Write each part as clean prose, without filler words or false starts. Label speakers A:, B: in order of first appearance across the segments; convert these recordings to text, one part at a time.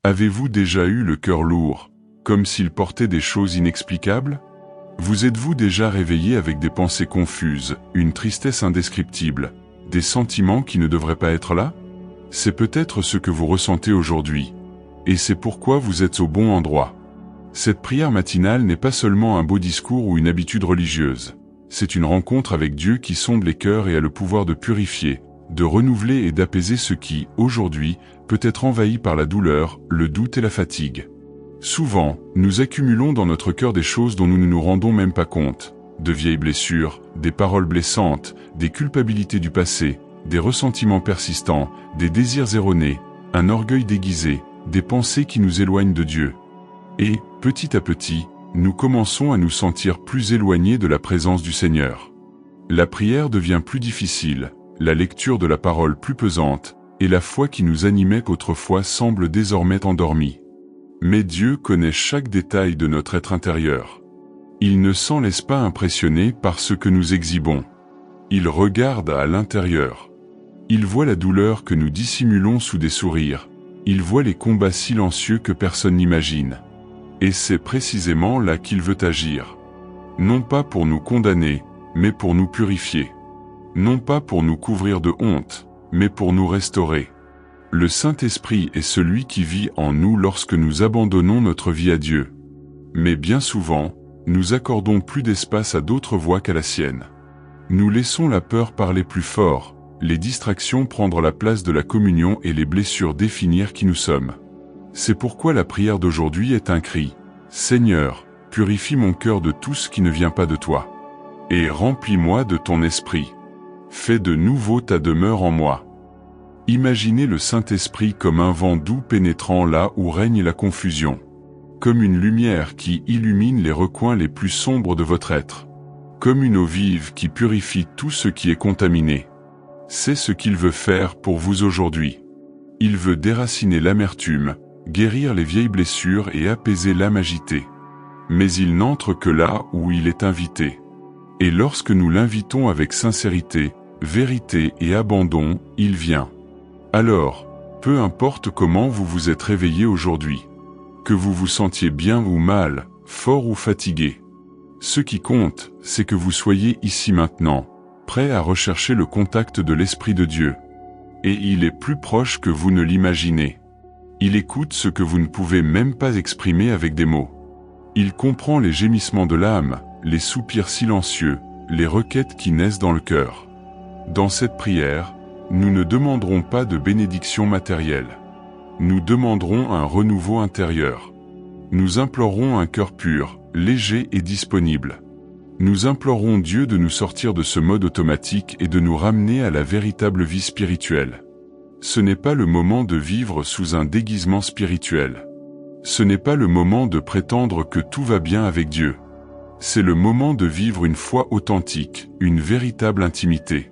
A: Avez-vous déjà eu le cœur lourd, comme s'il portait des choses inexplicables? Vous êtes-vous déjà réveillé avec des pensées confuses, une tristesse indescriptible, des sentiments qui ne devraient pas être là? C'est peut-être ce que vous ressentez aujourd'hui. Et c'est pourquoi vous êtes au bon endroit. Cette prière matinale n'est pas seulement un beau discours ou une habitude religieuse. C'est une rencontre avec Dieu qui sonde les cœurs et a le pouvoir de purifier, de renouveler et d'apaiser ce qui, aujourd'hui, peut être envahi par la douleur, le doute et la fatigue. Souvent, nous accumulons dans notre cœur des choses dont nous ne nous rendons même pas compte. De vieilles blessures, des paroles blessantes, des culpabilités du passé, des ressentiments persistants, des désirs erronés, un orgueil déguisé, des pensées qui nous éloignent de Dieu. Et, petit à petit, nous commençons à nous sentir plus éloignés de la présence du Seigneur. La prière devient plus difficile, la lecture de la parole plus pesante, et la foi qui nous animait qu'autrefois semble désormais endormie. Mais Dieu connaît chaque détail de notre être intérieur. Il ne s'en laisse pas impressionner par ce que nous exhibons. Il regarde à l'intérieur. Il voit la douleur que nous dissimulons sous des sourires. Il voit les combats silencieux que personne n'imagine. Et c'est précisément là qu'il veut agir. Non pas pour nous condamner, mais pour nous purifier. Non pas pour nous couvrir de honte, mais pour nous restaurer. Le Saint-Esprit est celui qui vit en nous lorsque nous abandonnons notre vie à Dieu. Mais bien souvent, nous accordons plus d'espace à d'autres voix qu'à la sienne. Nous laissons la peur parler plus fort, les distractions prendre la place de la communion et les blessures définir qui nous sommes. C'est pourquoi la prière d'aujourd'hui est un cri. Seigneur, purifie mon cœur de tout ce qui ne vient pas de toi. Et remplis-moi de ton esprit. Fais de nouveau ta demeure en moi. Imaginez le Saint-Esprit comme un vent doux pénétrant là où règne la confusion. Comme une lumière qui illumine les recoins les plus sombres de votre être. Comme une eau vive qui purifie tout ce qui est contaminé. C'est ce qu'il veut faire pour vous aujourd'hui. Il veut déraciner l'amertume, guérir les vieilles blessures et apaiser l'âme agitée. Mais il n'entre que là où il est invité. Et lorsque nous l'invitons avec sincérité, vérité et abandon, il vient. Alors, peu importe comment vous vous êtes réveillé aujourd'hui, que vous vous sentiez bien ou mal, fort ou fatigué, ce qui compte, c'est que vous soyez ici maintenant, prêt à rechercher le contact de l'Esprit de Dieu. Et il est plus proche que vous ne l'imaginez. Il écoute ce que vous ne pouvez même pas exprimer avec des mots. Il comprend les gémissements de l'âme, les soupirs silencieux, les requêtes qui naissent dans le cœur. Dans cette prière, nous ne demanderons pas de bénédiction matérielle. Nous demanderons un renouveau intérieur. Nous implorons un cœur pur, léger et disponible. Nous implorons Dieu de nous sortir de ce mode automatique et de nous ramener à la véritable vie spirituelle. Ce n'est pas le moment de vivre sous un déguisement spirituel. Ce n'est pas le moment de prétendre que tout va bien avec Dieu. C'est le moment de vivre une foi authentique, une véritable intimité.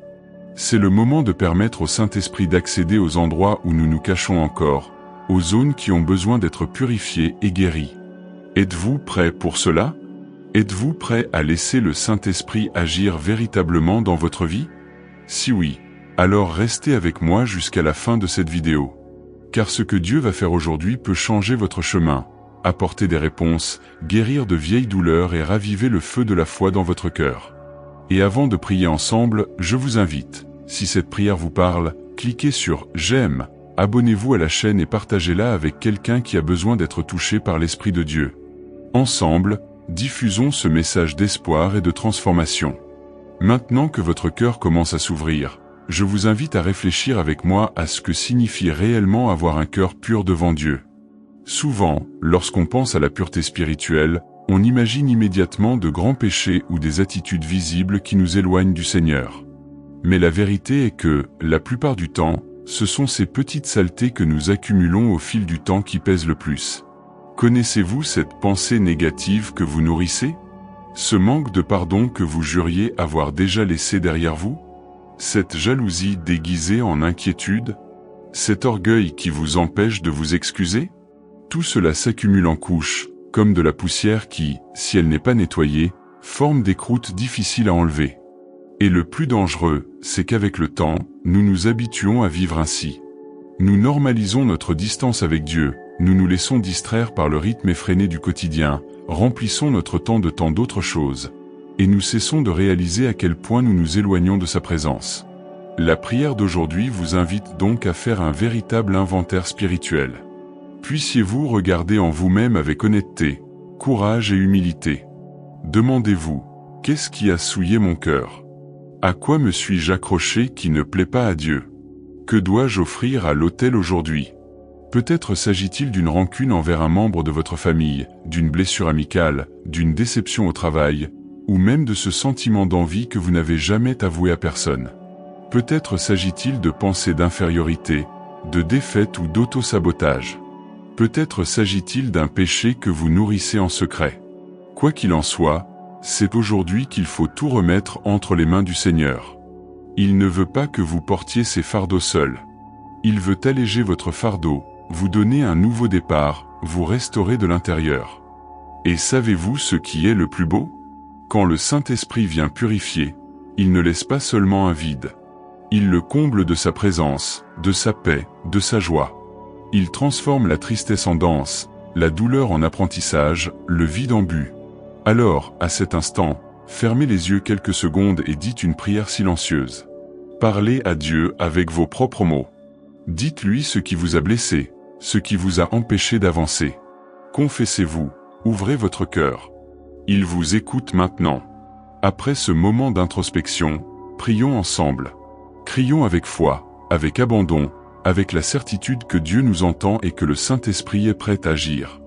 A: C'est le moment de permettre au Saint-Esprit d'accéder aux endroits où nous nous cachons encore, aux zones qui ont besoin d'être purifiées et guéries. Êtes-vous prêt pour cela? Êtes-vous prêt à laisser le Saint-Esprit agir véritablement dans votre vie? Si oui, alors restez avec moi jusqu'à la fin de cette vidéo. Car ce que Dieu va faire aujourd'hui peut changer votre chemin, apporter des réponses, guérir de vieilles douleurs et raviver le feu de la foi dans votre cœur. Et avant de prier ensemble, je vous invite, si cette prière vous parle, cliquez sur « J'aime », abonnez-vous à la chaîne et partagez-la avec quelqu'un qui a besoin d'être touché par l'Esprit de Dieu. Ensemble, diffusons ce message d'espoir et de transformation. Maintenant que votre cœur commence à s'ouvrir, je vous invite à réfléchir avec moi à ce que signifie réellement avoir un cœur pur devant Dieu. Souvent, lorsqu'on pense à la pureté spirituelle, on imagine immédiatement de grands péchés ou des attitudes visibles qui nous éloignent du Seigneur. Mais la vérité est que, la plupart du temps, ce sont ces petites saletés que nous accumulons au fil du temps qui pèsent le plus. Connaissez-vous cette pensée négative que vous nourrissez? Ce manque de pardon que vous juriez avoir déjà laissé derrière vous? Cette jalousie déguisée en inquiétude? Cet orgueil qui vous empêche de vous excuser? Tout cela s'accumule en couches, comme de la poussière qui, si elle n'est pas nettoyée, forme des croûtes difficiles à enlever. Et le plus dangereux, c'est qu'avec le temps, nous nous habituons à vivre ainsi. Nous normalisons notre distance avec Dieu, Nous nous laissons distraire par le rythme effréné du quotidien, remplissons notre temps de tant d'autres choses, et nous cessons de réaliser à quel point nous nous éloignons de sa présence. La prière d'aujourd'hui vous invite donc à faire un véritable inventaire spirituel. Puissiez-vous regarder en vous-même avec honnêteté, courage et humilité. Demandez-vous, qu'est-ce qui a souillé mon cœur? À quoi me suis-je accroché qui ne plaît pas à Dieu? Que dois-je offrir à l'autel aujourd'hui? Peut-être s'agit-il d'une rancune envers un membre de votre famille, d'une blessure amicale, d'une déception au travail, ou même de ce sentiment d'envie que vous n'avez jamais avoué à personne. Peut-être s'agit-il de pensées d'infériorité, de défaite ou d'auto-sabotage. Peut-être s'agit-il d'un péché que vous nourrissez en secret. Quoi qu'il en soit, c'est aujourd'hui qu'il faut tout remettre entre les mains du Seigneur. Il ne veut pas que vous portiez ces fardeaux seuls. Il veut alléger votre fardeau, vous donner un nouveau départ, vous restaurer de l'intérieur. Et savez-vous ce qui est le plus beau? Quand le Saint-Esprit vient purifier, il ne laisse pas seulement un vide. Il le comble de sa présence, de sa paix, de sa joie. Il transforme la tristesse en danse, la douleur en apprentissage, le vide en but. Alors, à cet instant, fermez les yeux quelques secondes et dites une prière silencieuse. Parlez à Dieu avec vos propres mots. Dites-lui ce qui vous a blessé, ce qui vous a empêché d'avancer. Confessez-vous, ouvrez votre cœur. Il vous écoute maintenant. Après ce moment d'introspection, prions ensemble. Crions avec foi, avec abandon, avec la certitude que Dieu nous entend et que le Saint-Esprit est prêt à agir.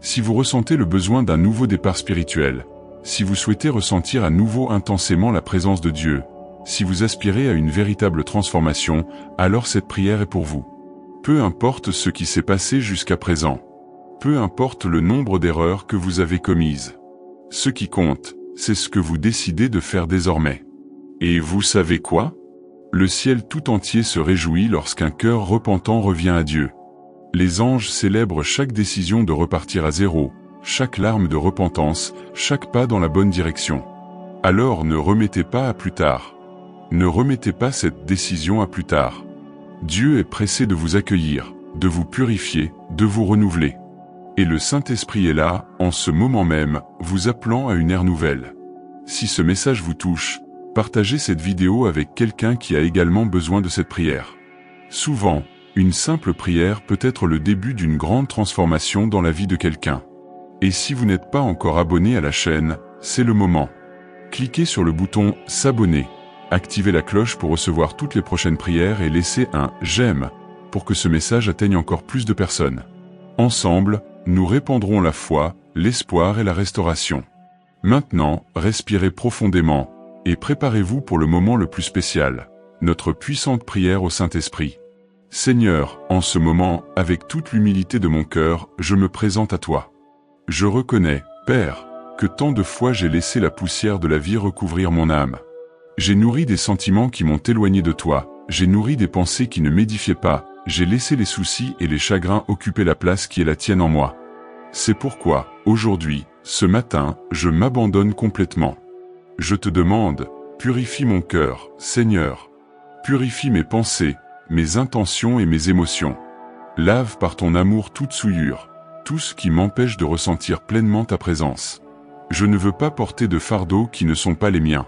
A: Si vous ressentez le besoin d'un nouveau départ spirituel, si vous souhaitez ressentir à nouveau intensément la présence de Dieu, si vous aspirez à une véritable transformation, alors cette prière est pour vous. Peu importe ce qui s'est passé jusqu'à présent. Peu importe le nombre d'erreurs que vous avez commises. Ce qui compte, c'est ce que vous décidez de faire désormais. Et vous savez quoi? Le ciel tout entier se réjouit lorsqu'un cœur repentant revient à Dieu. Les anges célèbrent chaque décision de repartir à zéro, chaque larme de repentance, chaque pas dans la bonne direction. Alors ne remettez pas à plus tard. Ne remettez pas cette décision à plus tard. Dieu est pressé de vous accueillir, de vous purifier, de vous renouveler. Et le Saint-Esprit est là, en ce moment même, vous appelant à une ère nouvelle. Si ce message vous touche, partagez cette vidéo avec quelqu'un qui a également besoin de cette prière. Souvent, une simple prière peut être le début d'une grande transformation dans la vie de quelqu'un. Et si vous n'êtes pas encore abonné à la chaîne, c'est le moment. Cliquez sur le bouton « S'abonner », activez la cloche pour recevoir toutes les prochaines prières et laissez un « J'aime » pour que ce message atteigne encore plus de personnes. Ensemble, nous répandrons la foi, l'espoir et la restauration. Maintenant, respirez profondément et préparez-vous pour le moment le plus spécial, notre puissante prière au Saint-Esprit. Seigneur, en ce moment, avec toute l'humilité de mon cœur, je me présente à toi. Je reconnais, Père, que tant de fois j'ai laissé la poussière de la vie recouvrir mon âme. J'ai nourri des sentiments qui m'ont éloigné de toi, j'ai nourri des pensées qui ne m'édifiaient pas, j'ai laissé les soucis et les chagrins occuper la place qui est la tienne en moi. C'est pourquoi, aujourd'hui, ce matin, je m'abandonne complètement. Je te demande, purifie mon cœur, Seigneur. Purifie mes pensées, mes intentions et mes émotions. Lave par ton amour toute souillure, tout ce qui m'empêche de ressentir pleinement ta présence. Je ne veux pas porter de fardeaux qui ne sont pas les miens.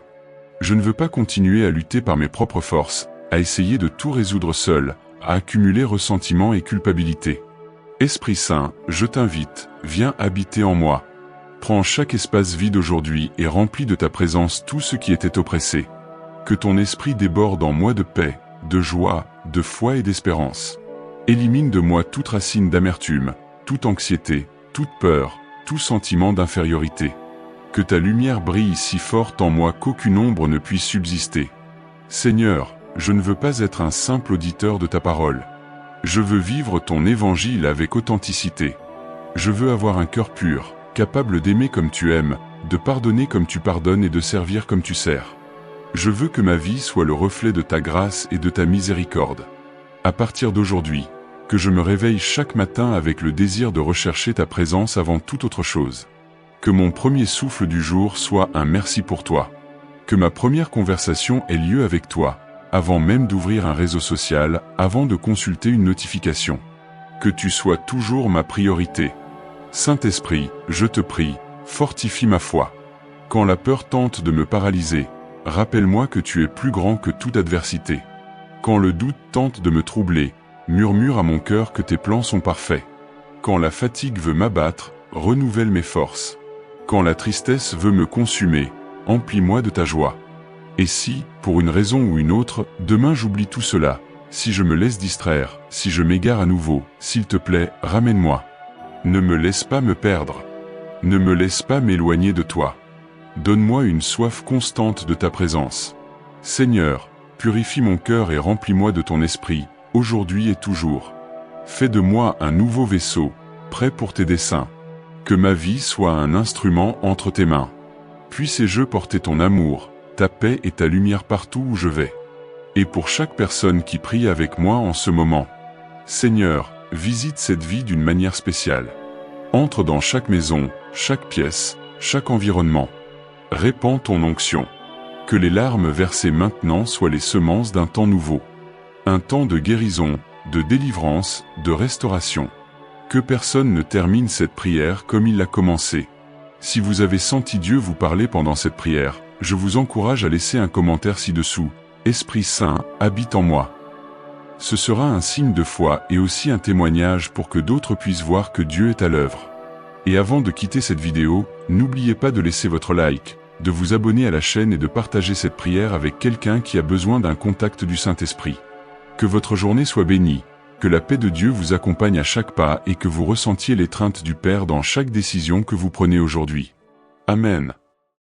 A: Je ne veux pas continuer à lutter par mes propres forces, à essayer de tout résoudre seul, à accumuler ressentiment et culpabilité. Esprit Saint, je t'invite, viens habiter en moi. Prends chaque espace vide aujourd'hui et remplis de ta présence tout ce qui était oppressé. Que ton esprit déborde en moi de paix, de joie, de foi et d'espérance. Élimine de moi toute racine d'amertume, toute anxiété, toute peur, tout sentiment d'infériorité. Que ta lumière brille si forte en moi qu'aucune ombre ne puisse subsister. Seigneur, je ne veux pas être un simple auditeur de ta parole. Je veux vivre ton évangile avec authenticité. Je veux avoir un cœur pur, capable d'aimer comme tu aimes, de pardonner comme tu pardonnes et de servir comme tu sers. Je veux que ma vie soit le reflet de ta grâce et de ta miséricorde. À partir d'aujourd'hui, que je me réveille chaque matin avec le désir de rechercher ta présence avant toute autre chose. Que mon premier souffle du jour soit un merci pour toi. Que ma première conversation ait lieu avec toi, avant même d'ouvrir un réseau social, avant de consulter une notification. Que tu sois toujours ma priorité. Saint-Esprit, je te prie, fortifie ma foi. Quand la peur tente de me paralyser, rappelle-moi que tu es plus grand que toute adversité. Quand le doute tente de me troubler, murmure à mon cœur que tes plans sont parfaits. Quand la fatigue veut m'abattre, renouvelle mes forces. Quand la tristesse veut me consumer, emplis-moi de ta joie. Et si, pour une raison ou une autre, demain j'oublie tout cela, si je me laisse distraire, si je m'égare à nouveau, s'il te plaît, ramène-moi. Ne me laisse pas me perdre. Ne me laisse pas m'éloigner de toi. Donne-moi une soif constante de ta présence. Seigneur, purifie mon cœur et remplis-moi de ton esprit, aujourd'hui et toujours. Fais de moi un nouveau vaisseau, prêt pour tes desseins. Que ma vie soit un instrument entre tes mains. Puisse-je porter ton amour, ta paix et ta lumière partout où je vais. Et pour chaque personne qui prie avec moi en ce moment. Seigneur, visite cette vie d'une manière spéciale. Entre dans chaque maison, chaque pièce, chaque environnement. Répands ton onction. Que les larmes versées maintenant soient les semences d'un temps nouveau. Un temps de guérison, de délivrance, de restauration. Que personne ne termine cette prière comme il l'a commencé. Si vous avez senti Dieu vous parler pendant cette prière, je vous encourage à laisser un commentaire ci-dessous. Esprit Saint, habite en moi. Ce sera un signe de foi et aussi un témoignage pour que d'autres puissent voir que Dieu est à l'œuvre. Et avant de quitter cette vidéo, n'oubliez pas de laisser votre like, de vous abonner à la chaîne et de partager cette prière avec quelqu'un qui a besoin d'un contact du Saint-Esprit. Que votre journée soit bénie, que la paix de Dieu vous accompagne à chaque pas et que vous ressentiez l'étreinte du Père dans chaque décision que vous prenez aujourd'hui. Amen.